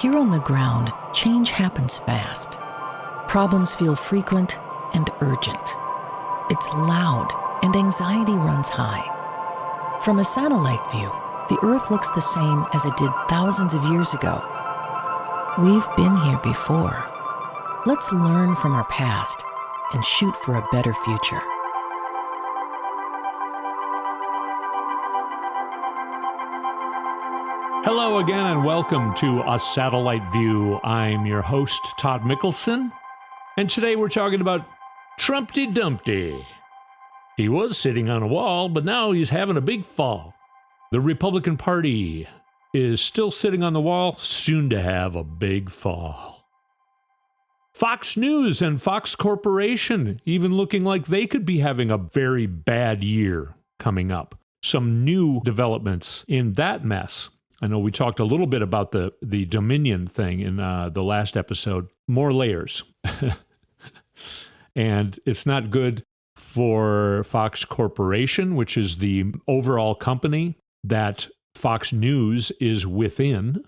Here on the ground, change happens fast. Problems feel frequent and urgent. It's loud and anxiety runs high. From a satellite view, the Earth looks the same as it did thousands of years ago. We've been here before. Let's learn from our past and shoot for a better future. Hello again and welcome to A Satellite View. I'm your host, Todd Mikkelson, and today we're talking about Trumpty Dumpty. He was sitting on a wall, but now he's having a big fall. The Republican Party is still sitting on the wall, soon to have a big fall. Fox News and Fox Corporation even looking like they could be having a very bad year coming up. Some new developments in that mess. I know we talked a little bit about the Dominion thing in the last episode. More layers. And it's not good for Fox Corporation, which is the overall company that Fox News is within.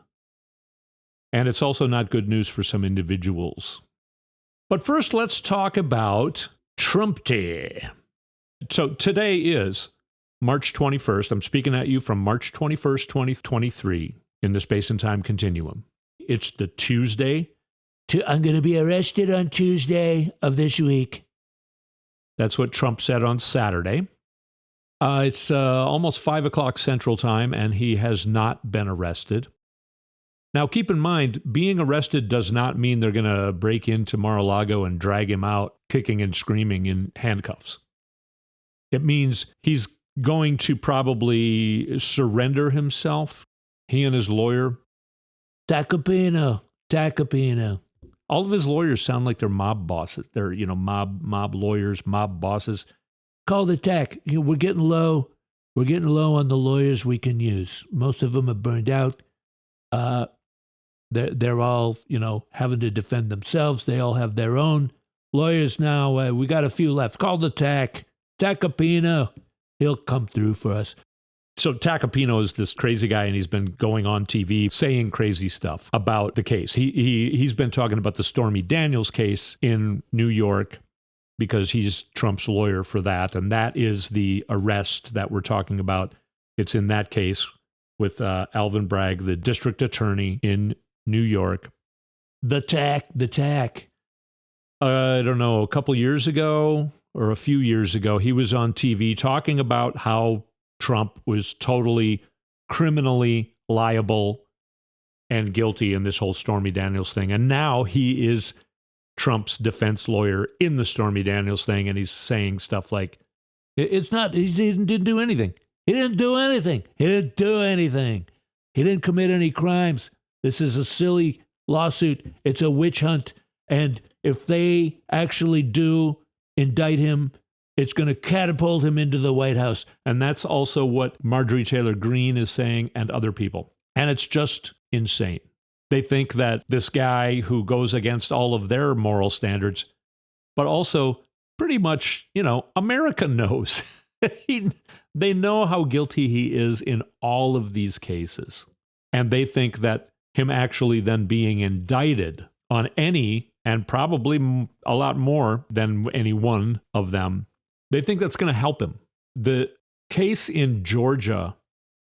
And it's also not good news for some individuals. But first, let's talk about Trumpty. So today is March 21st. I'm speaking at you from March 21st, 2023 in the space and time continuum. It's the Tuesday. I'm going to be arrested on Tuesday of this week. That's what Trump said on Saturday. It's almost 5 o'clock Central Time, and he has not been arrested. Now, keep in mind, being arrested does not mean they're going to break into Mar-a-Lago and drag him out, kicking and screaming in handcuffs. It means he's going to probably surrender himself. He and his lawyer. Tacopino. All of his lawyers sound like they're mob bosses. They're, mob lawyers, mob bosses. Call the TAC. We're getting low. We're getting low on the lawyers we can use. Most of them are burned out. They're all, having to defend themselves. They all have their own lawyers now. We got a few left. Call the TAC. Tacopino. He'll come through for us. So Tacopino is this crazy guy, and he's been going on TV saying crazy stuff about the case. He's been talking about the Stormy Daniels case in New York because he's Trump's lawyer for that, and that is the arrest that we're talking about. It's in that case with Alvin Bragg, the district attorney in New York. The TAC. I don't know, a couple years ago or a few years ago, he was on TV talking about how Trump was totally criminally liable and guilty in this whole Stormy Daniels thing. And now he is Trump's defense lawyer in the Stormy Daniels thing, and he's saying stuff like, it's not, he didn't do anything. He didn't do anything. He didn't commit any crimes. This is a silly lawsuit. It's a witch hunt. And if they actually do indict him, it's going to catapult him into the White House. And that's also what Marjorie Taylor Greene is saying and other people. And it's just insane. They think that this guy who goes against all of their moral standards, but also pretty much, America knows. They know how guilty he is in all of these cases. And they think that him actually then being indicted on any, and probably a lot more than any one of them, they think that's going to help him. The case in Georgia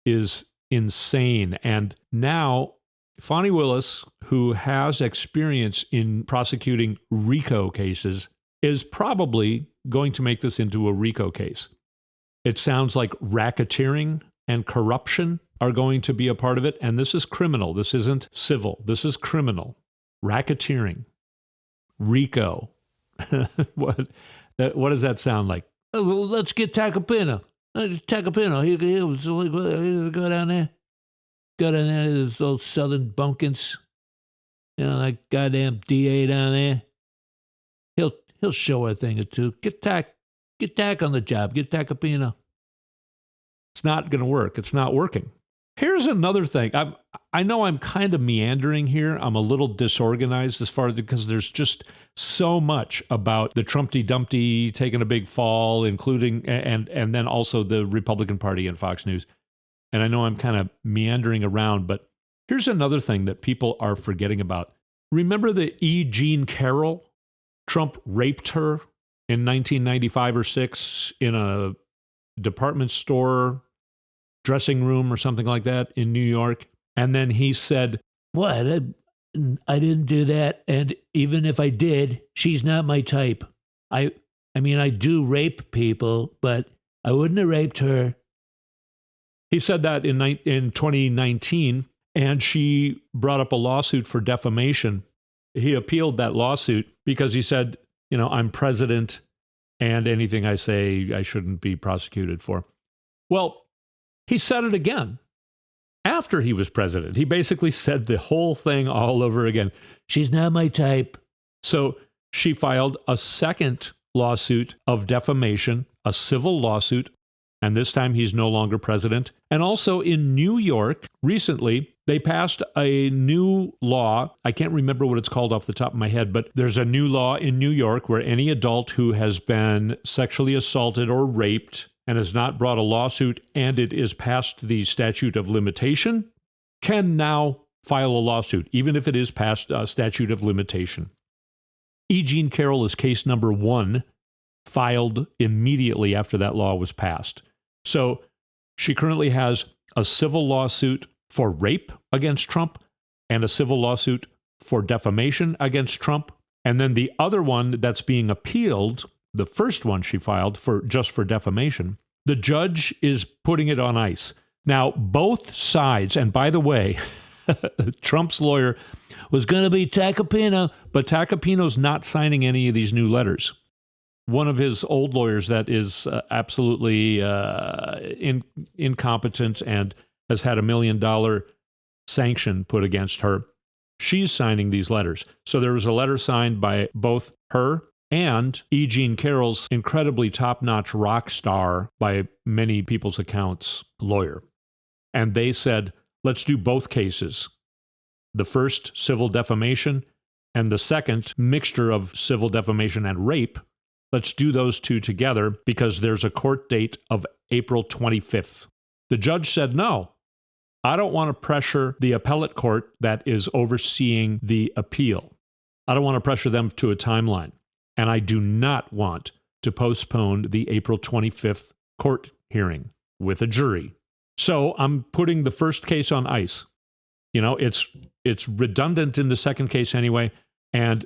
is insane. And now Fani Willis, who has experience in prosecuting RICO cases, is probably going to make this into a RICO case. It sounds like racketeering and corruption are going to be a part of it. And this is criminal. This isn't civil. This is criminal. Racketeering. RICO. What does that sound like? Oh, well, let's get Tacopino. Tacopino, he'll go down there. Go down there to those southern bumpkins. That goddamn DA down there. He'll show a thing or two. Get Tac on the job. Get Tacopino. It's not going to work. It's not working. Here's another thing. I know I'm kind of meandering here. I'm a little disorganized as far as because there's just so much about the Trumpty Dumpty taking a big fall, including and then also the Republican Party and Fox News. And I know I'm kind of meandering around, but Here's another thing that people are forgetting about. Remember the E. Jean Carroll? Trump raped her in 1995 or 6 in a department store dressing room or something like that in New York. And then he said, "What? I didn't do that. And even if I did, she's not my type. I mean, I do rape people, but I wouldn't have raped her." He said that in 2019, and she brought up a lawsuit for defamation. He appealed that lawsuit because he said, I'm president and anything I say I shouldn't be prosecuted for. Well, he said it again after he was president. He basically said the whole thing all over again. She's not my type. So she filed a second lawsuit of defamation, a civil lawsuit, and this time he's no longer president. And also in New York, recently, they passed a new law. I can't remember what it's called off the top of my head, but there's a new law in New York where any adult who has been sexually assaulted or raped and has not brought a lawsuit and it is past the statute of limitation can now file a lawsuit, even if it is past a statute of limitation. E. Jean Carroll is case number 1, filed immediately after that law was passed. So she currently has a civil lawsuit for rape against Trump and a civil lawsuit for defamation against Trump. And then the other one that's being appealed, the first one she filed for defamation, the judge is putting it on ice. Now, both sides, and by the way, Trump's lawyer was going to be Tacopino, but Tacopino's not signing any of these new letters. One of his old lawyers that is absolutely incompetent and has had $1 million sanction put against her, she's signing these letters. So there was a letter signed by both her and E. Jean Carroll's incredibly top-notch rock star, by many people's accounts, lawyer. And they said, let's do both cases. The first, civil defamation, and the second, mixture of civil defamation and rape. Let's do those two together because there's a court date of April 25th. The judge said, no, I don't want to pressure the appellate court that is overseeing the appeal. I don't want to pressure them to a timeline. And I do not want to postpone the April 25th court hearing with a jury. So I'm putting the first case on ice. It's redundant in the second case anyway. And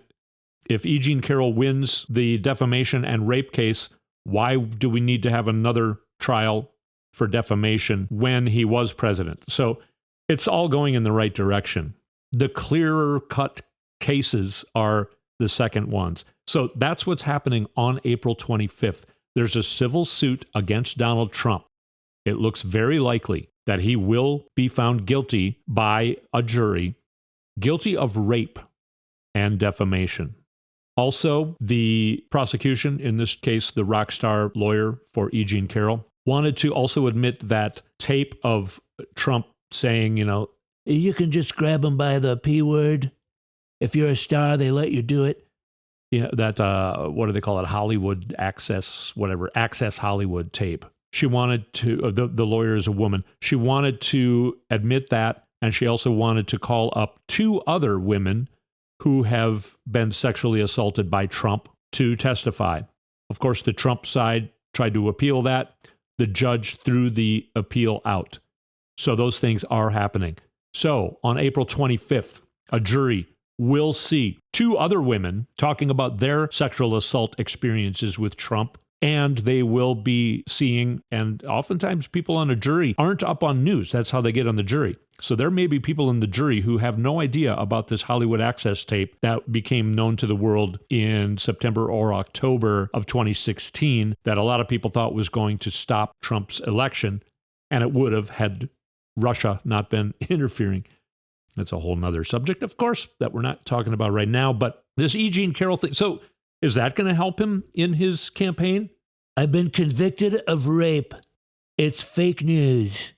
if E. Jean Carroll wins the defamation and rape case, why do we need to have another trial for defamation when he was president? So it's all going in the right direction. The clearer cut cases are the second ones. So that's what's happening on April 25th. There's a civil suit against Donald Trump. It looks very likely that he will be found guilty by a jury, guilty of rape and defamation. Also, the prosecution, in this case, the rock star lawyer for E. Jean Carroll, wanted to also admit that tape of Trump saying, you can just grab him by the P word. If you're a star, they let you do it. That, what do they call it? Hollywood Access, whatever, Access Hollywood tape. She wanted to, the lawyer is a woman, she wanted to admit that, and she also wanted to call up 2 other women who have been sexually assaulted by Trump to testify. Of course, the Trump side tried to appeal that. The judge threw the appeal out. So those things are happening. So on April 25th, a jury will see 2 other women talking about their sexual assault experiences with Trump. And they will be seeing, and oftentimes people on a jury aren't up on news. That's how they get on the jury. So there may be people in the jury who have no idea about this Hollywood Access tape that became known to the world in September or October of 2016 that a lot of people thought was going to stop Trump's election. And it would have had Russia not been interfering. That's a whole nother subject, of course, that we're not talking about right now. But this E. Jean Carroll thing. So is that going to help him in his campaign? I've been convicted of rape. It's fake news.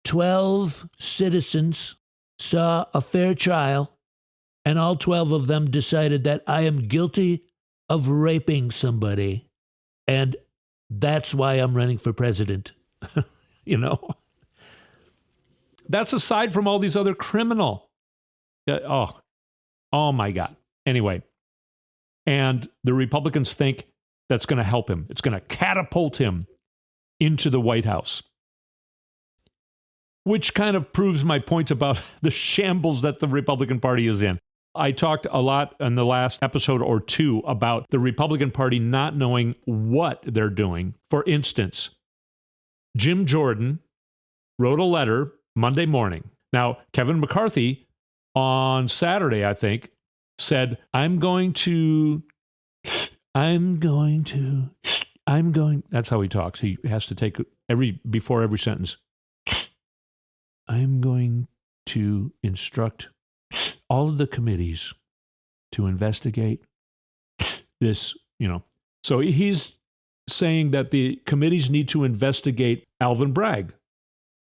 12 citizens saw a fair trial, and all 12 of them decided that I am guilty of raping somebody. And that's why I'm running for president. That's aside from all these other criminal. Oh my God. Anyway, and the Republicans think that's going to help him. It's going to catapult him into the White House, which kind of proves my point about the shambles that the Republican Party is in. I talked a lot in the last episode or two about the Republican Party not knowing what they're doing. For instance, Jim Jordan wrote a letter Monday morning. Now, Kevin McCarthy on Saturday, I think, said, I'm going. That's how he talks. He has to take before every sentence. I'm going to instruct all of the committees to investigate this, So he's saying that the committees need to investigate Alvin Bragg,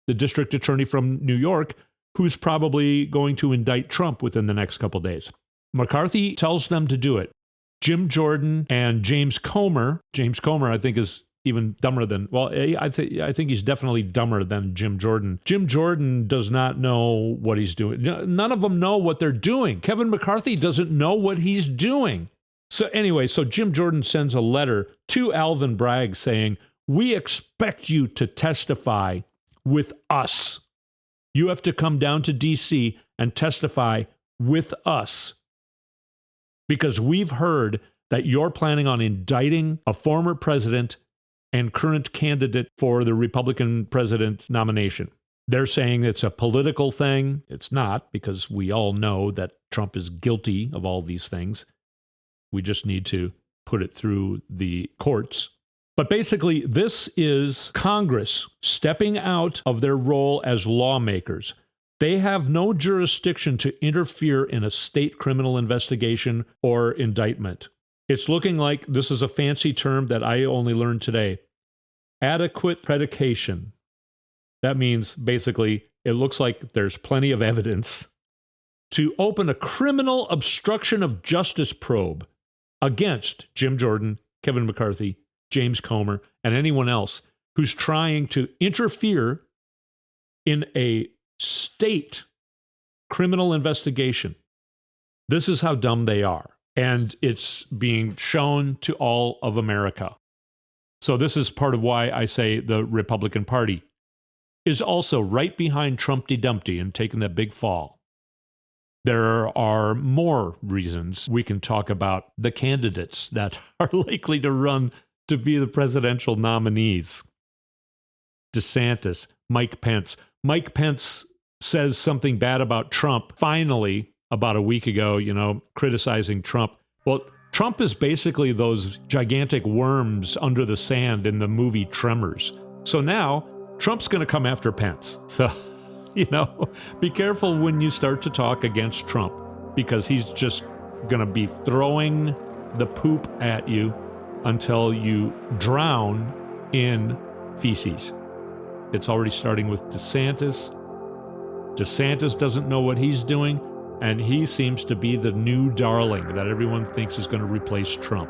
the district attorney from New York, who's probably going to indict Trump within the next couple days. McCarthy tells them to do it. Jim Jordan and James Comer, I think, is even dumber than, I think he's definitely dumber than Jim Jordan. Jim Jordan does not know what he's doing. None of them know what they're doing. Kevin McCarthy doesn't know what he's doing. So anyway, Jim Jordan sends a letter to Alvin Bragg saying, we expect you to testify with us. You have to come down to D.C. and testify with us, because we've heard that you're planning on indicting a former president and current candidate for the Republican president nomination. They're saying it's a political thing. It's not, because we all know that Trump is guilty of all these things. We just need to put it through the courts. But basically, this is Congress stepping out of their role as lawmakers. They have no jurisdiction to interfere in a state criminal investigation or indictment. It's looking like, this is a fancy term that I only learned today, adequate predication. That means basically it looks like there's plenty of evidence to open a criminal obstruction of justice probe against Jim Jordan, Kevin McCarthy, James Comer, and anyone else who's trying to interfere in a state criminal investigation. This is how dumb they are. And it's being shown to all of America. So this is part of why I say the Republican Party is also right behind Trumpty Dumpty and taking that big fall. There are more reasons we can talk about the candidates that are likely to run to be the presidential nominees. DeSantis, Mike Pence. Mike Pence says something bad about Trump, finally, about a week ago, criticizing Trump. Well, Trump is basically those gigantic worms under the sand in the movie Tremors. So now, Trump's going to come after Pence. So, be careful when you start to talk against Trump, because he's just going to be throwing the poop at you until you drown in feces. It's already starting with DeSantis. DeSantis doesn't know what he's doing, and he seems to be the new darling that everyone thinks is going to replace Trump.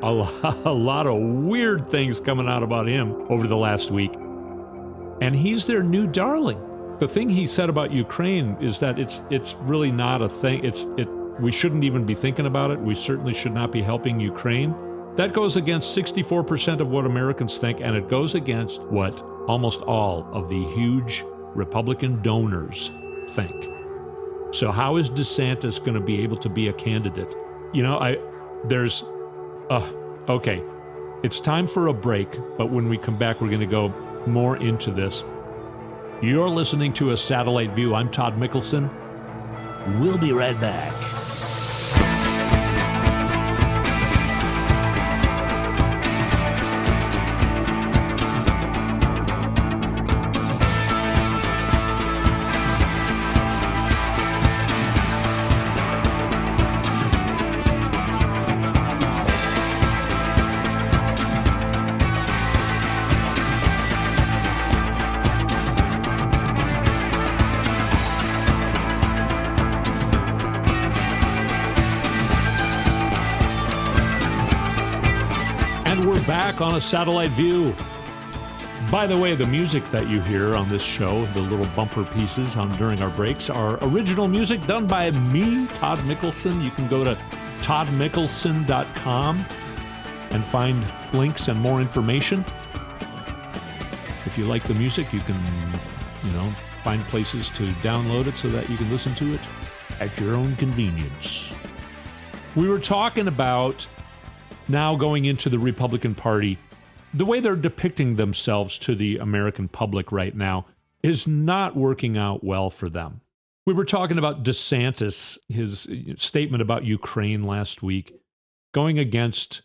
A lot of weird things coming out about him over the last week. And he's their new darling. The thing he said about Ukraine is that it's really not a thing. We shouldn't even be thinking about it. We certainly should not be helping Ukraine. That goes against 64% of what Americans think, and it goes against what almost all of the huge Republican donors think. So how is DeSantis going to be able to be a candidate? Okay, it's time for a break, but when we come back, we're going to go more into this. You're listening to A Satellite View. I'm Todd Mikkelson. We'll be right back. Back on A Satellite View. By the way, the music that you hear on this show, the little bumper pieces during our breaks, are original music done by me, Todd Mikkelson. You can go to toddmikkelson.com and find links and more information. If you like the music, you can, find places to download it so that you can listen to it at your own convenience. We were talking about now going into the Republican Party. The way they're depicting themselves to the American public right now is not working out well for them. We were talking about DeSantis, his statement about Ukraine last week, going against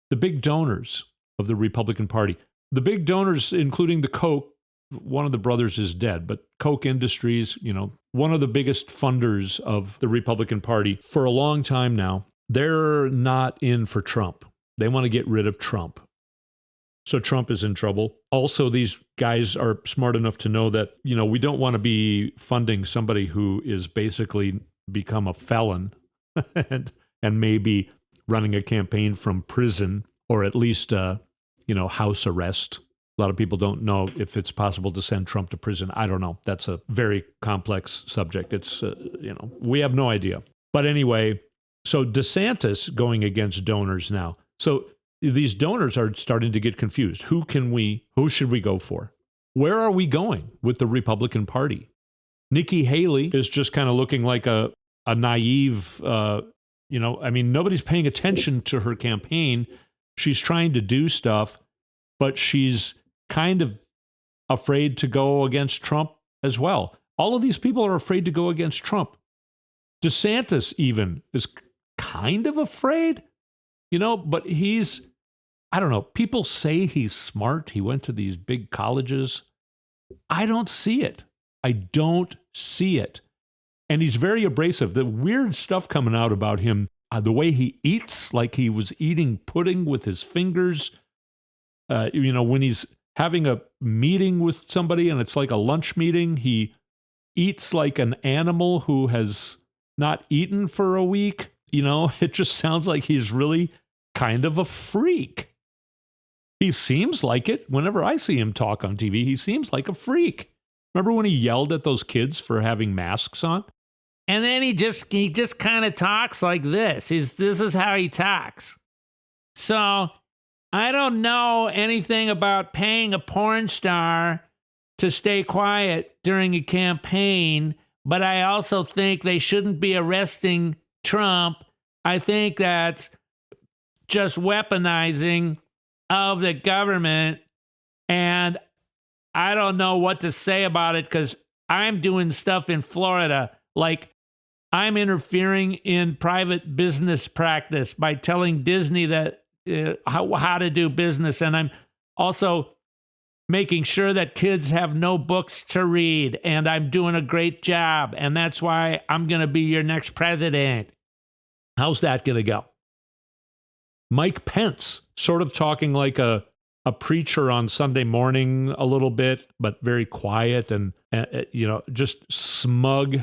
the big donors of the Republican Party. The big donors, including the Koch, one of the brothers is dead, but Koch Industries, one of the biggest funders of the Republican Party for a long time now, they're not in for Trump. They want to get rid of Trump. So Trump is in trouble. Also, these guys are smart enough to know that, we don't want to be funding somebody who is basically become a felon and maybe running a campaign from prison or at least, house arrest. A lot of people don't know if it's possible to send Trump to prison. I don't know. That's a very complex subject. It's, we have no idea. But anyway, so DeSantis going against donors now. So these donors are starting to get confused. Who should we go for? Where are we going with the Republican Party? Nikki Haley is just kind of looking like a naive, nobody's paying attention to her campaign. She's trying to do stuff, but she's kind of afraid to go against Trump as well. All of these people are afraid to go against Trump. DeSantis even is kind of afraid, but he's, I don't know, people say he's smart. He went to these big colleges. I don't see it. And he's very abrasive. The weird stuff coming out about him, the way he eats, like he was eating pudding with his fingers. When he's having a meeting with somebody and it's like a lunch meeting, he eats like an animal who has not eaten for a week. It just sounds like he's really kind of a freak. He seems like it. Whenever I see him talk on TV, he seems like a freak. Remember when he yelled at those kids for having masks on? And then he just kind of talks like this. This is how he talks. So I don't know anything about paying a porn star to stay quiet during a campaign, but I also think they shouldn't be arresting Trump. I think that's just weaponizing of the government, and I don't know what to say about it because I'm doing stuff in Florida, like I'm interfering in private business practice by telling Disney that how to do business, and I'm also making sure that kids have no books to read, and I'm doing a great job, and that's why I'm going to be your next president. How's that going to go? Mike Pence, sort of talking like a preacher on Sunday morning a little bit, but very quiet and just smug.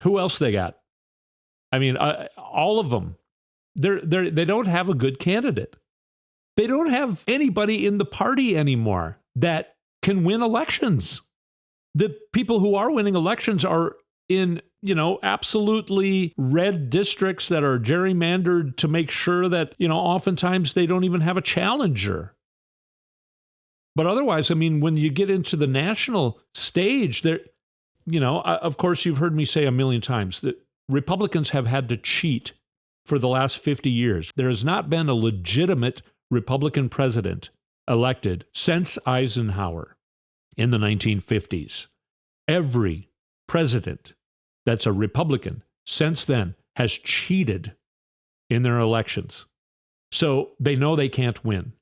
Who else they got? I mean, all of them. They don't have a good candidate. They don't have anybody in the party anymore that can win elections. The people who are winning elections are in, absolutely red districts that are gerrymandered to make sure that, oftentimes they don't even have a challenger. But otherwise, I mean, when you get into the national stage, there, of course, you've heard me say a million times that Republicans have had to cheat for the last 50 years. There has not been a legitimate Republican president elected since Eisenhower in the 1950s. Every president that's a Republican since then has cheated in their elections. So they know they can't win.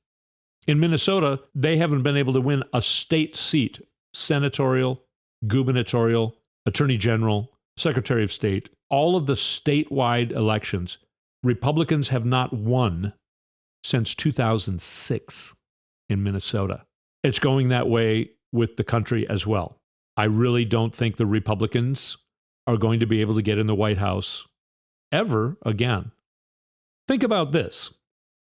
In Minnesota, they haven't been able to win a state seat, senatorial, gubernatorial, attorney general, secretary of state. All of the statewide elections, Republicans have not won since 2006 in Minnesota. It's going that way with the country as well. I really don't think the Republicans are going to be able to get in the White House ever again. Think about this.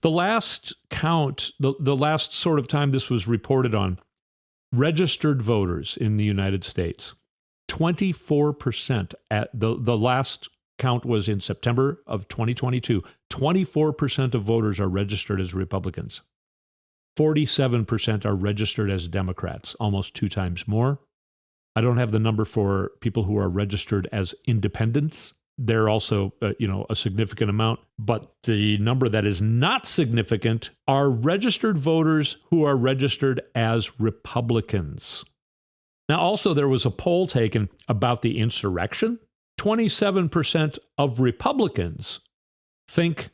The last count, the last sort of time this was reported on, registered voters in the United States, 24% at the last count was in September of 2022. 24% of voters are registered as Republicans. 47% are registered as Democrats, almost 2 times more. I don't have the number for people who are registered as independents. They're also, a significant amount. But the number that is not significant are registered voters who are registered as Republicans. Now, also, there was a poll taken about the insurrection. 27% of Republicans think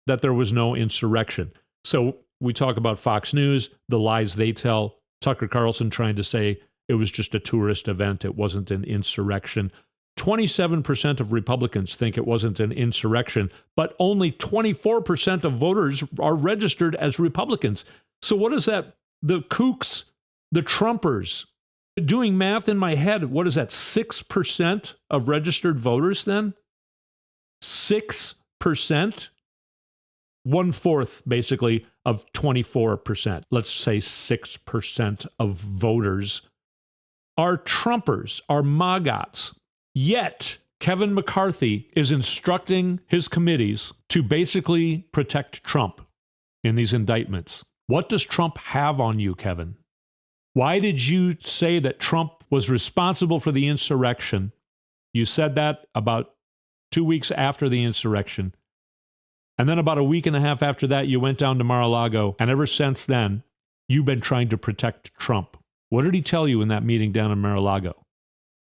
that there was no insurrection. So we talk about Fox News, the lies they tell, Tucker Carlson trying to say it was just a tourist event, it wasn't an insurrection. 27% of Republicans think it wasn't an insurrection, but only 24% of voters are registered as Republicans. So what is that? The kooks, the Trumpers, doing math in my head, what is that, 6% of registered voters then? 6%? 1/4, basically, of 24%. Let's say 6% of voters are Trumpers, are MAGAs. Yet, Kevin McCarthy is instructing his committees to basically protect Trump in these indictments. What does Trump have on you, Kevin? Why did you say that Trump was responsible for the insurrection? You said that about 2 weeks after the insurrection. And then about a week and a half after that, you went down to Mar-a-Lago. And ever since then, you've been trying to protect Trump. What did he tell you in that meeting down in Mar-a-Lago?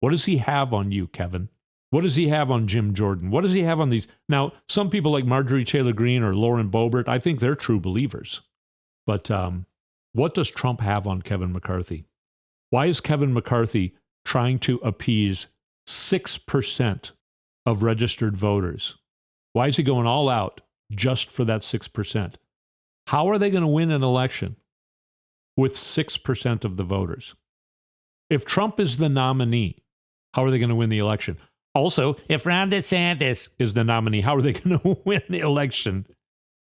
What does he have on you, Kevin? What does he have on Jim Jordan? What does he have on these? Now, some people like Marjorie Taylor Greene or Lauren Boebert, I think they're true believers. But what does Trump have on Kevin McCarthy? Why is Kevin McCarthy trying to appease 6% of registered voters? Why is he going all out just for that 6%? How are they going to win an election with 6% of the voters? If Trump is the nominee, how are they going to win the election? Also, if Ron DeSantis is the nominee, how are they going to win the election?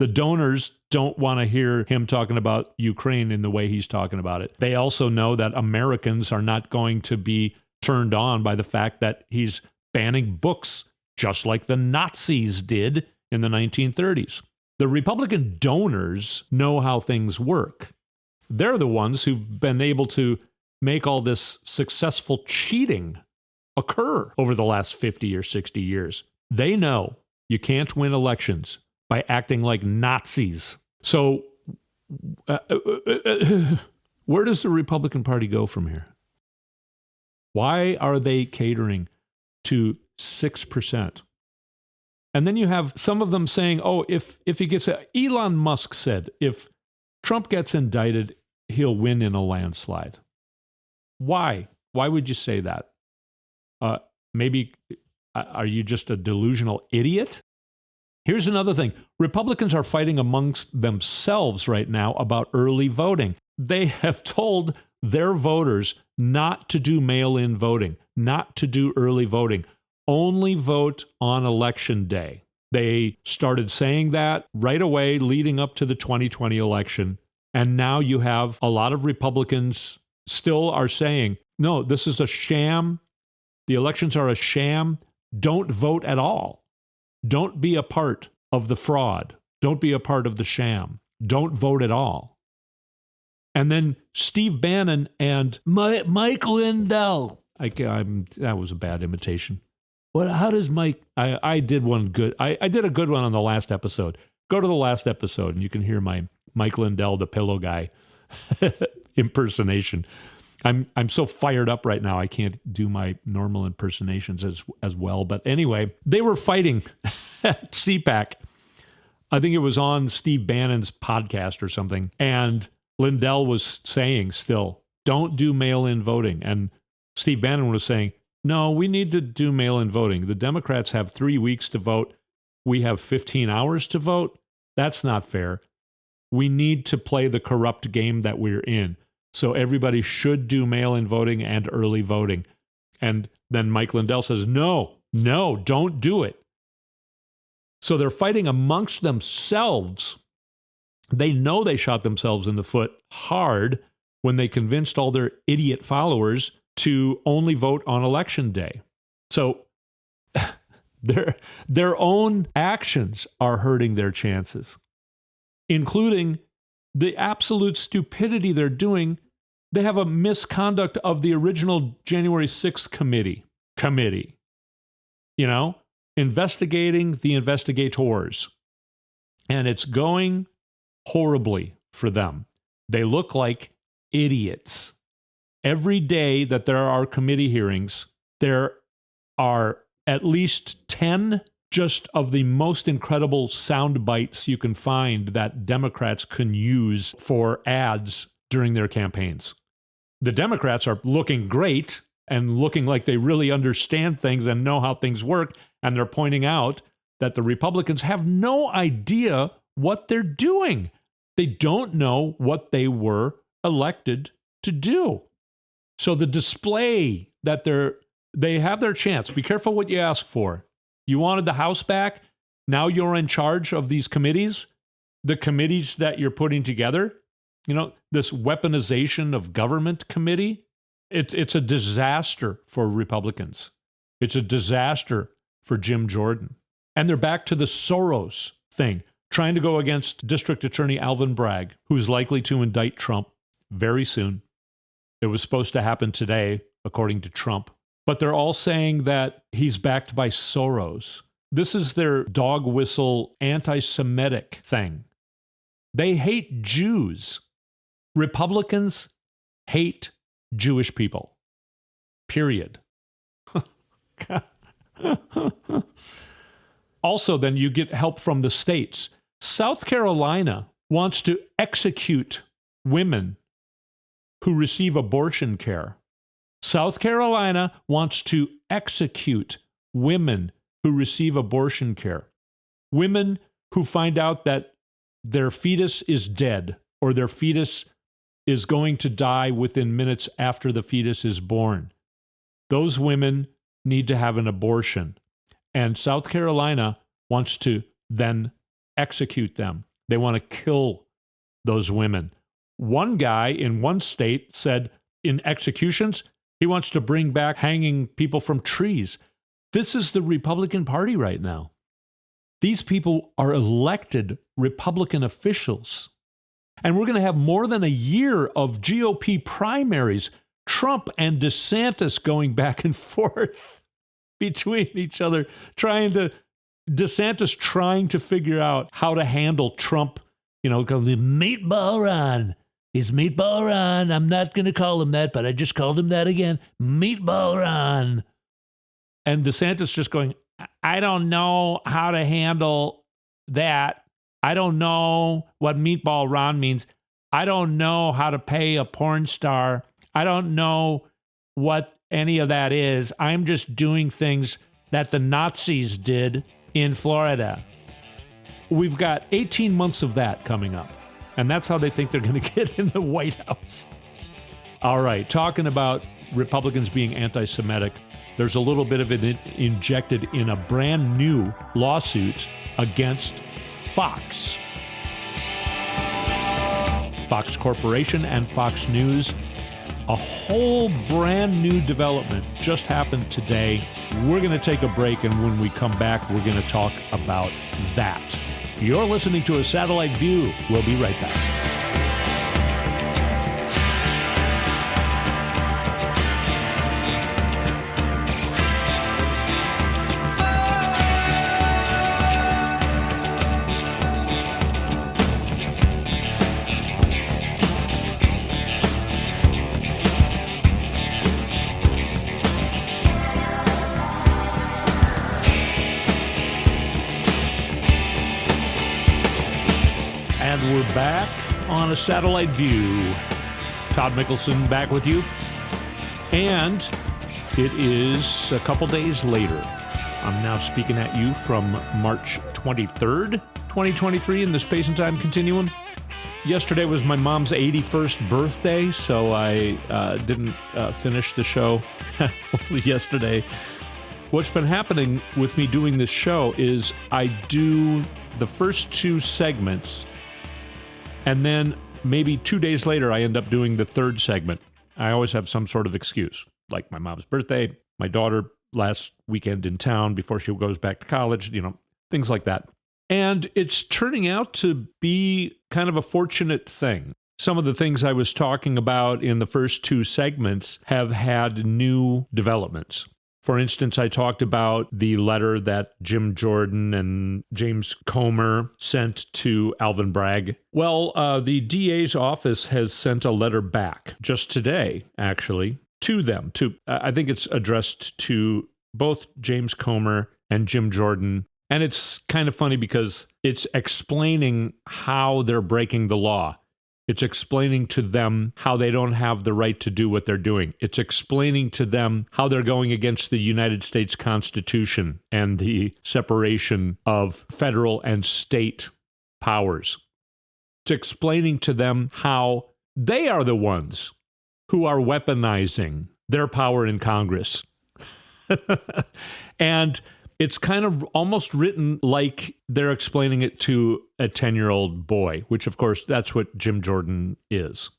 The donors don't want to hear him talking about Ukraine in the way he's talking about it. They also know that Americans are not going to be turned on by the fact that he's banning books, just like the Nazis did in the 1930s. The Republican donors know how things work. They're the ones who've been able to make all this successful cheating occur over the last 50 or 60 years. They know you can't win elections by acting like Nazis. So where does the Republican Party go from here? Why are they catering to 6%? And then you have some of them saying, oh, if he gets Elon Musk said, if Trump gets indicted, he'll win in a landslide. Why? Why would you say that? Maybe, are you just a delusional idiot? Here's another thing. Republicans are fighting amongst themselves right now about early voting. They have told their voters not to do mail-in voting, not to do early voting, only vote on election day. They started saying that right away leading up to the 2020 election. And now you have a lot of Republicans still are saying, no, this is a sham. The elections are a sham. Don't vote at all. Don't be a part of the fraud. Don't be a part of the sham. Don't vote at all. And then Steve Bannon and Mike Lindell. That was a bad imitation. How does Mike? I did one good. I did a good one on the last episode. Go to the last episode and you can hear my Mike Lindell, the pillow guy, impersonation. I'm so fired up right now, I can't do my normal impersonations as well. But anyway, they were fighting at CPAC. I think it was on Steve Bannon's podcast or something. And Lindell was saying still, don't do mail-in voting. And Steve Bannon was saying, no, we need to do mail-in voting. The Democrats have 3 weeks to vote. We have 15 hours to vote. That's not fair. We need to play the corrupt game that we're in. So everybody should do mail-in voting and early voting. And then Mike Lindell says, no, don't do it. So they're fighting amongst themselves. They know they shot themselves in the foot hard when they convinced all their idiot followers to only vote on election day. So their own actions are hurting their chances, including the absolute stupidity they're doing. They have a misconduct of the original January 6th committee, investigating the investigators. And it's going horribly for them. They look like idiots. Every day that there are committee hearings, there are at least 10 just of the most incredible sound bites you can find that Democrats can use for ads during their campaigns. The Democrats are looking great and looking like they really understand things and know how things work, and they're pointing out that the Republicans have no idea what they're doing. They don't know what they were elected to do. So the display that they have their chance. Be careful what you ask for. You wanted the House back. Now you're in charge of these committees, the committees that you're putting together. This weaponization of government committee. It's a disaster for Republicans. It's a disaster for Jim Jordan. And they're back to the Soros thing, trying to go against District Attorney Alvin Bragg, who's likely to indict Trump very soon. It was supposed to happen today, according to Trump. But they're all saying that he's backed by Soros. This is their dog whistle anti-Semitic thing. They hate Jews. Republicans hate Jewish people. Period. Also, then you get help from the states. South Carolina wants to execute women who receive abortion care. South Carolina wants to execute women who receive abortion care. Women who find out that their fetus is dead or their fetus is going to die within minutes after the fetus is born. Those women need to have an abortion. And South Carolina wants to then execute them. They want to kill those women. One guy in one state said in executions, he wants to bring back hanging people from trees. This is the Republican Party right now. These people are elected Republican officials. And we're going to have more than a year of GOP primaries, Trump and DeSantis going back and forth between each other, DeSantis trying to figure out how to handle Trump, called the Meatball Ron. He's Meatball Ron. I'm not going to call him that, but I just called him that again. Meatball Ron. And DeSantis just going, I don't know how to handle that. I don't know what Meatball Ron means. I don't know how to pay a porn star. I don't know what any of that is. I'm just doing things that the Nazis did in Florida. We've got 18 months of that coming up. And that's how they think they're going to get in the White House. All right, talking about Republicans being anti-Semitic, there's a little bit of it injected in a brand new lawsuit against Fox. Fox Corporation and Fox News. A whole brand new development just happened today. We're going to take a break, and when we come back, we're going to talk about that. You're listening to A Satellite View. We'll be right back. We're back on A Satellite View. Todd Mikkelson back with you. And it is a couple days later. I'm now speaking at you from March 23rd, 2023 in the Space and Time Continuum. Yesterday was my mom's 81st birthday, so I didn't finish the show yesterday. What's been happening with me doing this show is I do the first two segments, and then maybe 2 days later, I end up doing the third segment. I always have some sort of excuse, like my mom's birthday, my daughter last weekend in town before she goes back to college, things like that. And it's turning out to be kind of a fortunate thing. Some of the things I was talking about in the first two segments have had new developments. For instance, I talked about the letter that Jim Jordan and James Comer sent to Alvin Bragg. Well, the DA's office has sent a letter back just today, actually, to them. I think it's addressed to both James Comer and Jim Jordan. And it's kind of funny because it's explaining how they're breaking the law. It's explaining to them how they don't have the right to do what they're doing. It's explaining to them how they're going against the United States Constitution and the separation of federal and state powers. It's explaining to them how they are the ones who are weaponizing their power in Congress. And it's kind of almost written like they're explaining it to a 10-year-old boy, which, of course, that's what Jim Jordan is.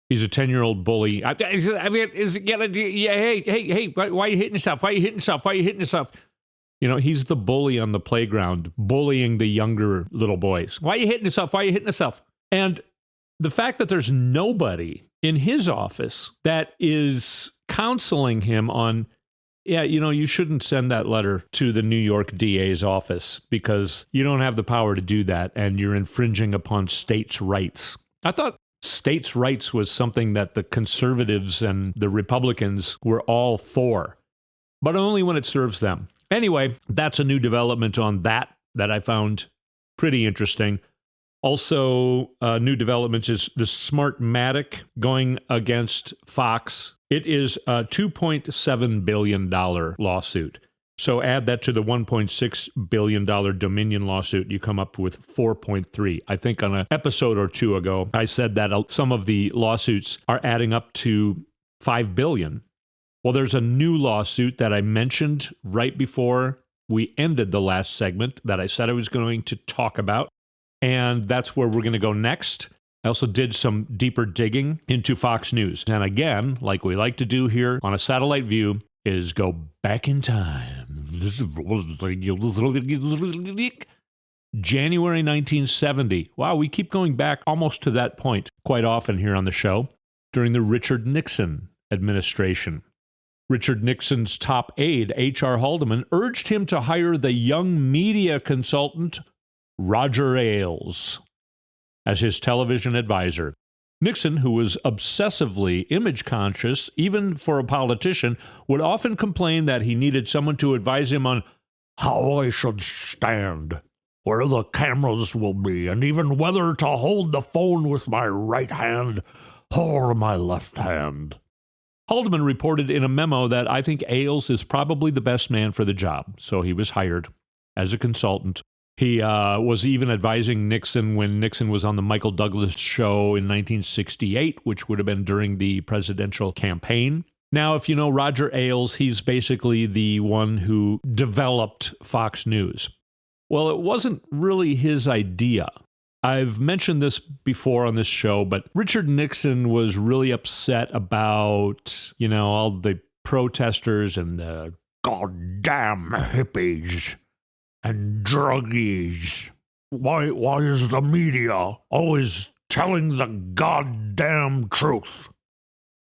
He's a 10-year-old bully. I mean, hey, why are you hitting yourself? Why are you hitting yourself? Why are you hitting yourself? He's the bully on the playground, bullying the younger little boys. Why are you hitting yourself? Why are you hitting yourself? And the fact that there's nobody in his office that is counseling him on, you shouldn't send that letter to the New York DA's office because you don't have the power to do that and you're infringing upon states' rights. I thought states' rights was something that the conservatives and the Republicans were all for, but only when it serves them. Anyway, that's a new development on that I found pretty interesting. Also, new developments is the Smartmatic going against Fox. It is a $2.7 billion lawsuit. So add that to the $1.6 billion Dominion lawsuit, you come up with 4.3. I think on an episode or two ago, I said that some of the lawsuits are adding up to $5 billion. Well, there's a new lawsuit that I mentioned right before we ended the last segment that I said I was going to talk about. And that's where we're going to go next. I also did some deeper digging into Fox News. And again, like we like to do here on a satellite view, is go back in time. January 1970. Wow, we keep going back almost to that point quite often here on the show. During the Richard Nixon administration. Richard Nixon's top aide, H.R. Haldeman, urged him to hire the young media consultant Roger Ailes as his television advisor. Nixon, who was obsessively image conscious, even for a politician, would often complain that he needed someone to advise him on how I should stand, where the cameras will be, and even whether to hold the phone with my right hand or my left hand. Haldeman reported in a memo that I think Ailes is probably the best man for the job, so he was hired as a consultant. He was even advising Nixon when Nixon was on the Michael Douglas show in 1968, which would have been during the presidential campaign. Now, if you know Roger Ailes, he's basically the one who developed Fox News. Well, it wasn't really his idea. I've mentioned this before on this show, but Richard Nixon was really upset about, all the protesters and the goddamn hippies and druggies. Why is the media always telling the goddamn truth?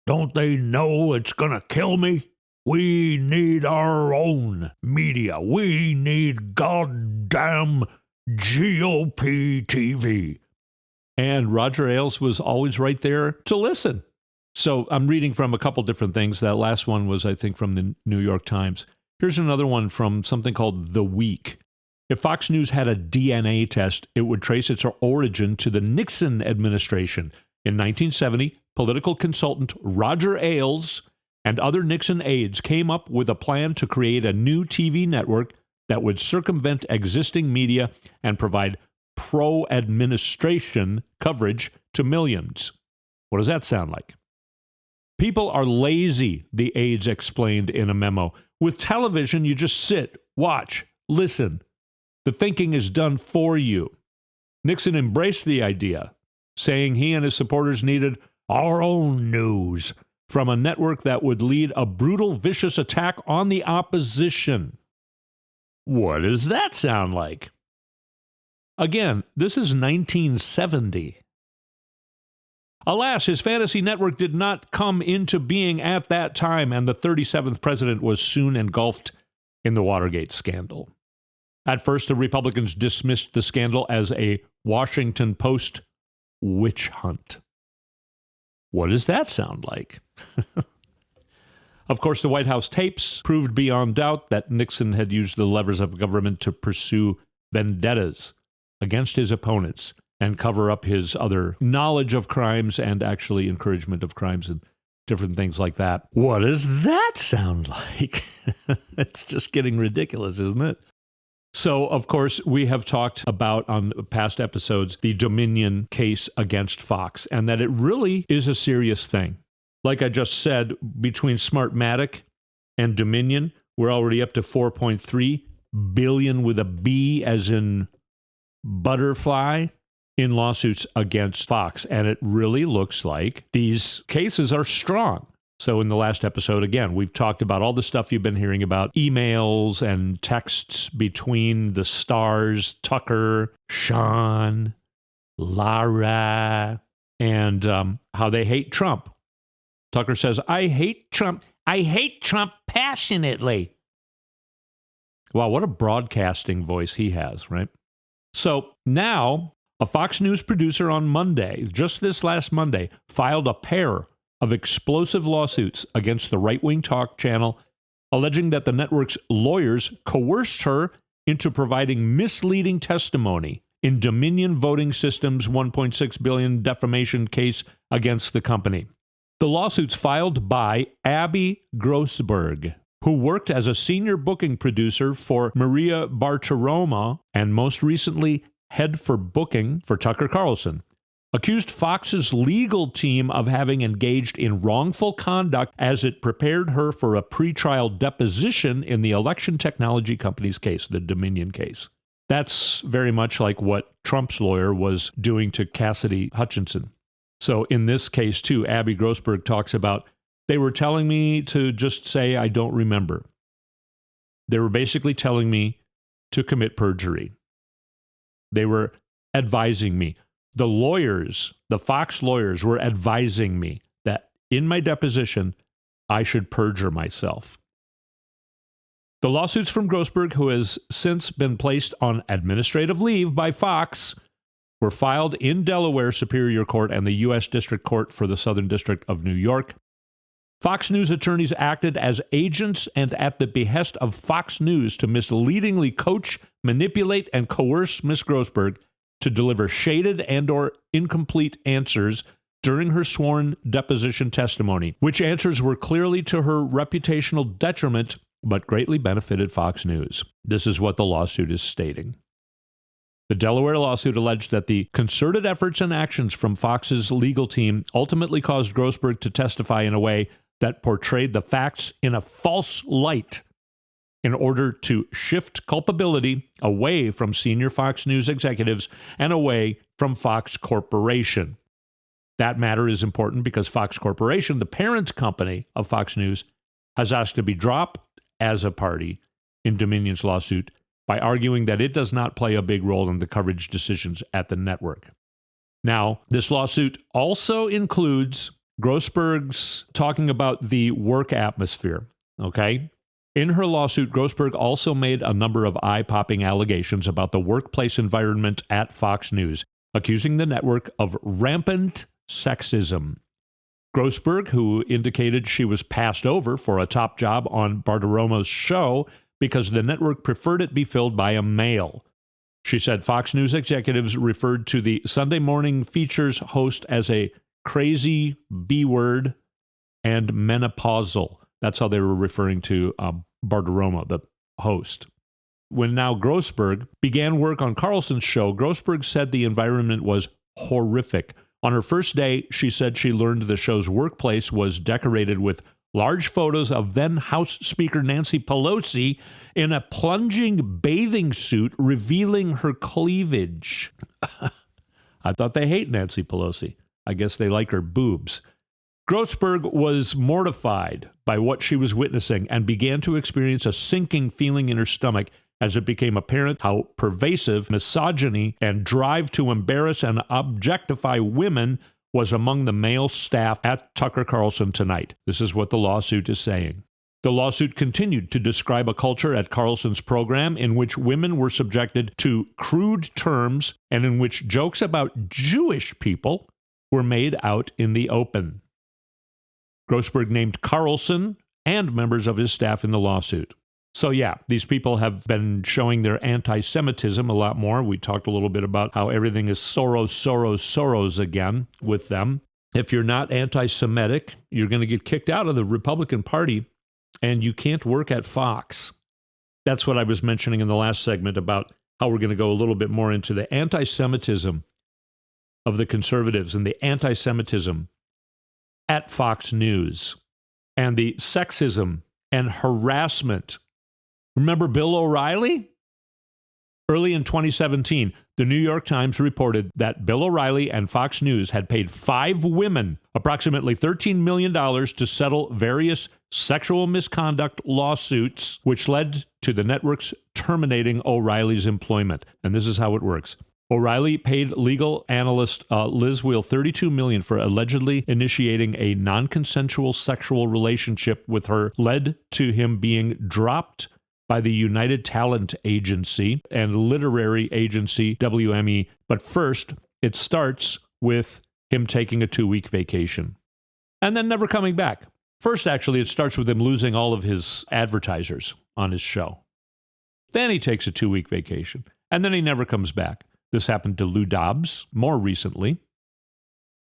Don't they know it's gonna kill me? We need our own media. We need goddamn GOP TV. And Roger Ailes was always right there to listen. So I'm reading from a couple different things. That last one was, I think, from the New York Times. Here's another one from something called The Week. If Fox News had a DNA test, it would trace its origin to the Nixon administration. In 1970, political consultant Roger Ailes and other Nixon aides came up with a plan to create a new TV network that would circumvent existing media and provide pro-administration coverage to millions. What does that sound like? People are lazy, the aides explained in a memo. With television, you just sit, watch, listen. The thinking is done for you. Nixon embraced the idea. saying he and his supporters needed our own news from a network that would lead a brutal, vicious attack on the opposition. What does that sound like? Again, this is 1970. Alas, his fantasy network did not come into being at that time, and the 37th president was soon engulfed in the Watergate scandal. At first, the Republicans dismissed the scandal as a Washington Post witch hunt. What does that sound like? Of course, the White House tapes proved beyond doubt that Nixon had used the levers of government to pursue vendettas against his opponents and cover up his other knowledge of crimes and actually encouragement of crimes and different things like that. What does that sound like? It's just getting ridiculous, isn't it? So, of course, we have talked about on past episodes the Dominion case against Fox, and that it really is a serious thing. Like I just said, between Smartmatic and Dominion, we're already up to $4.3 billion with a B as in butterfly in lawsuits against Fox. And it really looks like these cases are strong. So in the last episode, again, we've talked about all the stuff you've been hearing about, emails and texts between the stars, Tucker, Sean, Lara, and how they hate Trump. Tucker says, I hate Trump. I hate Trump passionately. Wow, what a broadcasting voice he has, right? So now, a Fox News producer on Monday, just this last Monday, filed a pair of explosive lawsuits against the right-wing talk channel, alleging that the network's lawyers coerced her into providing misleading testimony in Dominion Voting Systems' $1.6 billion defamation case against the company. The lawsuits filed by Abby Grossberg, who worked as a senior booking producer for Maria Bartiromo and most recently head for booking for Tucker Carlson, accused Fox's legal team of having engaged in wrongful conduct as it prepared her for a pretrial deposition in the election technology company's case, the Dominion case. That's very much like what Trump's lawyer was doing to Cassidy Hutchinson. So in this case, too, Abby Grossberg talks about, they were telling me to just say I don't remember. They were basically telling me to commit perjury. They were advising me. The lawyers, the Fox lawyers, were advising me that in my deposition, I should perjure myself. The lawsuits from Grossberg, who has since been placed on administrative leave by Fox, were filed in Delaware Superior Court and the U.S. District Court for the Southern District of New York. Fox News attorneys acted as agents and at the behest of Fox News to misleadingly coach, manipulate, and coerce Ms. Grossberg to deliver shaded and or incomplete answers during her sworn deposition testimony, which answers were clearly to her reputational detriment, but greatly benefited Fox News. This is what the lawsuit is stating. The Delaware lawsuit alleged that the concerted efforts and actions from Fox's legal team ultimately caused Grossberg to testify in a way that portrayed the facts in a false light in order to shift culpability away from senior Fox News executives and away from Fox Corporation. That matter is important because Fox Corporation, the parent company of Fox News, has asked to be dropped as a party in Dominion's lawsuit by arguing that it does not play a big role in the coverage decisions at the network. Now, this lawsuit also includes Grossberg's talking about the work atmosphere, okay? In her lawsuit, Grossberg also made a number of eye-popping allegations about the workplace environment at Fox News, accusing the network of rampant sexism. Grossberg, who indicated she was passed over for a top job on Bartiromo's show because the network preferred it be filled by a male. She said Fox News executives referred to the Sunday morning features host as a crazy B-word and menopausal. That's how they were referring to Bartiromo, the host. When now Grossberg began work on Carlson's show, Grossberg said the environment was horrific. On her first day, she said she learned the show's workplace was decorated with large photos of then House Speaker Nancy Pelosi in a plunging bathing suit revealing her cleavage. I thought they hate Nancy Pelosi. I guess they like her boobs. Grossberg was mortified by what she was witnessing and began to experience a sinking feeling in her stomach as it became apparent how pervasive misogyny and drive to embarrass and objectify women was among the male staff at Tucker Carlson tonight. This is what the lawsuit is saying. The lawsuit continued to describe a culture at Carlson's program in which women were subjected to crude terms and in which jokes about Jewish people were made out in the open. Grossberg named Carlson and members of his staff in the lawsuit. So yeah, these people have been showing their anti-Semitism a lot more. We talked a little bit about how everything is Soros again with them. If you're not anti-Semitic, you're going to get kicked out of the Republican Party, and you can't work at Fox. That's what I was mentioning in the last segment about how we're going to go a little bit more into the anti-Semitism of the conservatives and the anti-Semitism at Fox News and the sexism and harassment. Remember Bill O'Reilly? Early in 2017, the New York Times reported that Bill O'Reilly and Fox News had paid 5 women approximately $13 million to settle various sexual misconduct lawsuits, which led to the networks terminating O'Reilly's employment. And this is how it works. O'Reilly paid legal analyst Liz Wheel $32 million for allegedly initiating a non-consensual sexual relationship with her, led to him being dropped by the United Talent Agency and literary agency WME. But first, it starts with him taking a 2-week vacation and then never coming back. First, actually, it starts with him losing all of his advertisers on his show. Then he takes a 2-week vacation, and then he never comes back. This happened to Lou Dobbs more recently.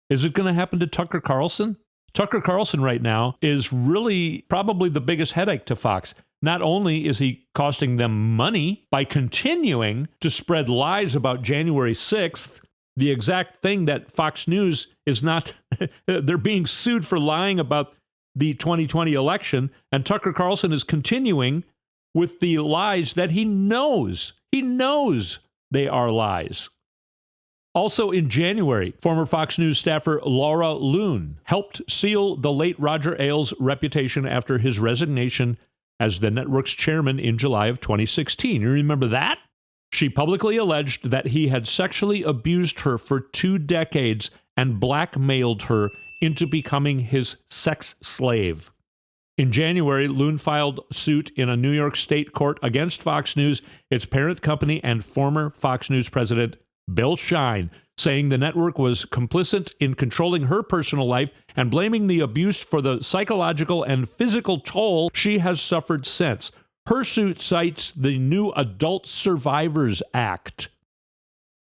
Is it going to happen to Tucker Carlson? Tucker Carlson right now is really probably the biggest headache to Fox. Not only is he costing them money by continuing to spread lies about January 6th, the exact thing that Fox News is not, they're being sued for lying about the 2020 election, and Tucker Carlson is continuing with the lies that he knows they are lies. Also in January, former Fox News staffer Laura Loon helped seal the late Roger Ailes' reputation after his resignation as the network's chairman in July of 2016. You remember that? She publicly alleged that he had sexually abused her for 2 decades and blackmailed her into becoming his sex slave. In January, Loon filed suit in a New York state court against Fox News, its parent company, and former Fox News president Bill Shine, saying the network was complicit in controlling her personal life and blaming the abuse for the psychological and physical toll she has suffered since. Her suit cites the new Adult Survivors Act.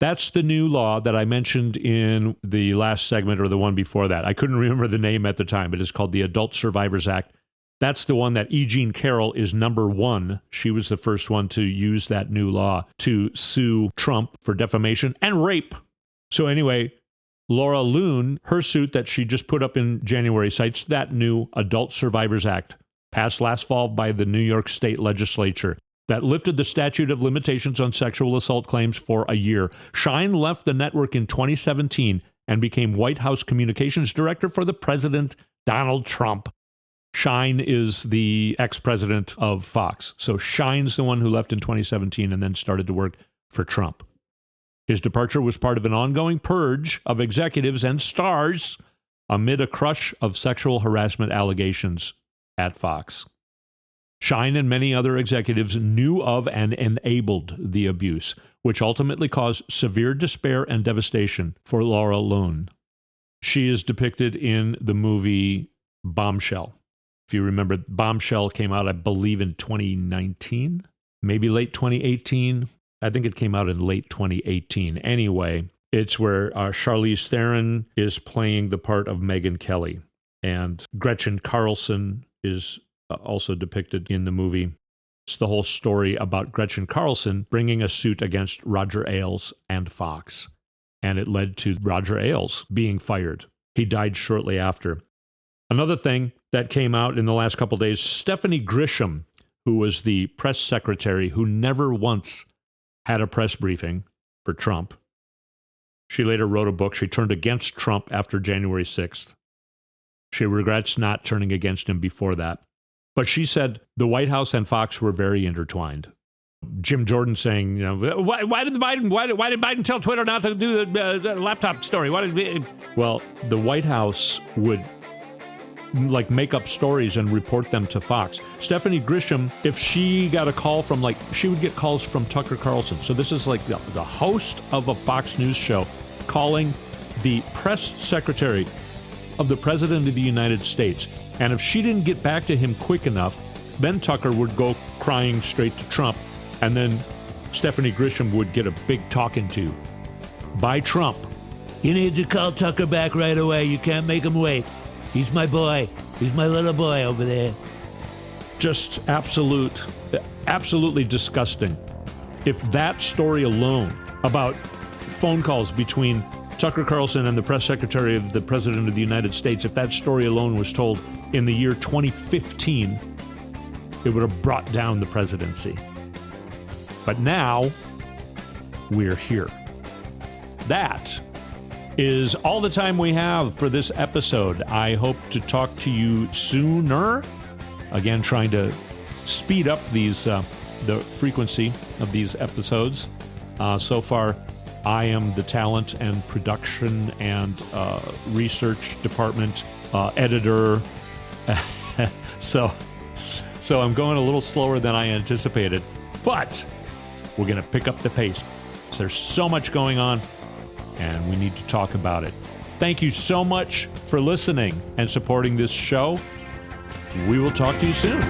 That's the new law that I mentioned in the last segment or the one before that. I couldn't remember the name at the time. It is called the Adult Survivors Act. That's the one that E. Jean Carroll is number 1. She was the first one to use that new law to sue Trump for defamation and rape. So anyway, Laura Loon, her suit that she just put up in January, cites that new Adult Survivors Act, passed last fall by the New York State Legislature, that lifted the statute of limitations on sexual assault claims for a year. Shine left the network in 2017 and became White House Communications Director for the President Donald Trump. Shine is the ex-president of Fox. So Shine's the one who left in 2017 and then started to work for Trump. His departure was part of an ongoing purge of executives and stars amid a crush of sexual harassment allegations at Fox. Shine and many other executives knew of and enabled the abuse, which ultimately caused severe despair and devastation for Laura Loon. She is depicted in the movie Bombshell. If you remember, Bombshell came out, I believe, in 2019, maybe late 2018. I think it came out in late 2018. Anyway, it's where Charlize Theron is playing the part of Megyn Kelly, and Gretchen Carlson is also depicted in the movie. It's the whole story about Gretchen Carlson bringing a suit against Roger Ailes and Fox, and it led to Roger Ailes being fired. He died shortly after. Another thing that came out in the last couple of days, Stephanie Grisham, who was the press secretary who never once had a press briefing for Trump. She later wrote a book. She turned against Trump after January 6th. She regrets not turning against him before that. But she said the White House and Fox were very intertwined. Jim Jordan saying, why did Biden tell Twitter not to do the laptop story? Well, the White House would make up stories and report them to Fox. Stephanie Grisham, if she got a call from she would get calls from Tucker Carlson. So this is like the host of a Fox News show calling the press secretary of the President of the United States. And if she didn't get back to him quick enough, then Tucker would go crying straight to Trump. And then Stephanie Grisham would get a big talking to by Trump. You need to call Tucker back right away. You can't make him wait. He's my boy. He's my little boy over there. Just absolutely disgusting. If that story alone about phone calls between Tucker Carlson and the press secretary of the President of the United States, if that story alone was told in the year 2015, it would have brought down the presidency. But now, we're here. That is all the time we have for this episode. I hope to talk to you sooner. Again, trying to speed up the frequency of these episodes. So far, I am the talent and production and research department editor. So I'm going a little slower than I anticipated, but we're going to pick up the pace. There's so much going on, and we need to talk about it. Thank you so much for listening and supporting this show. We will talk to you soon.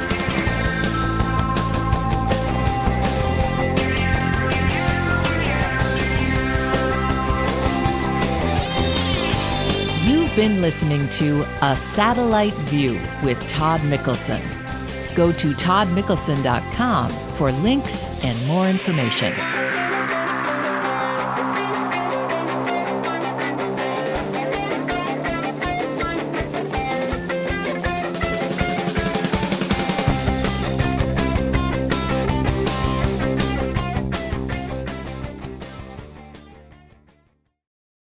You've been listening to A Satellite View with Todd Mikkelson. Go to toddmikkelson.com for links and more information.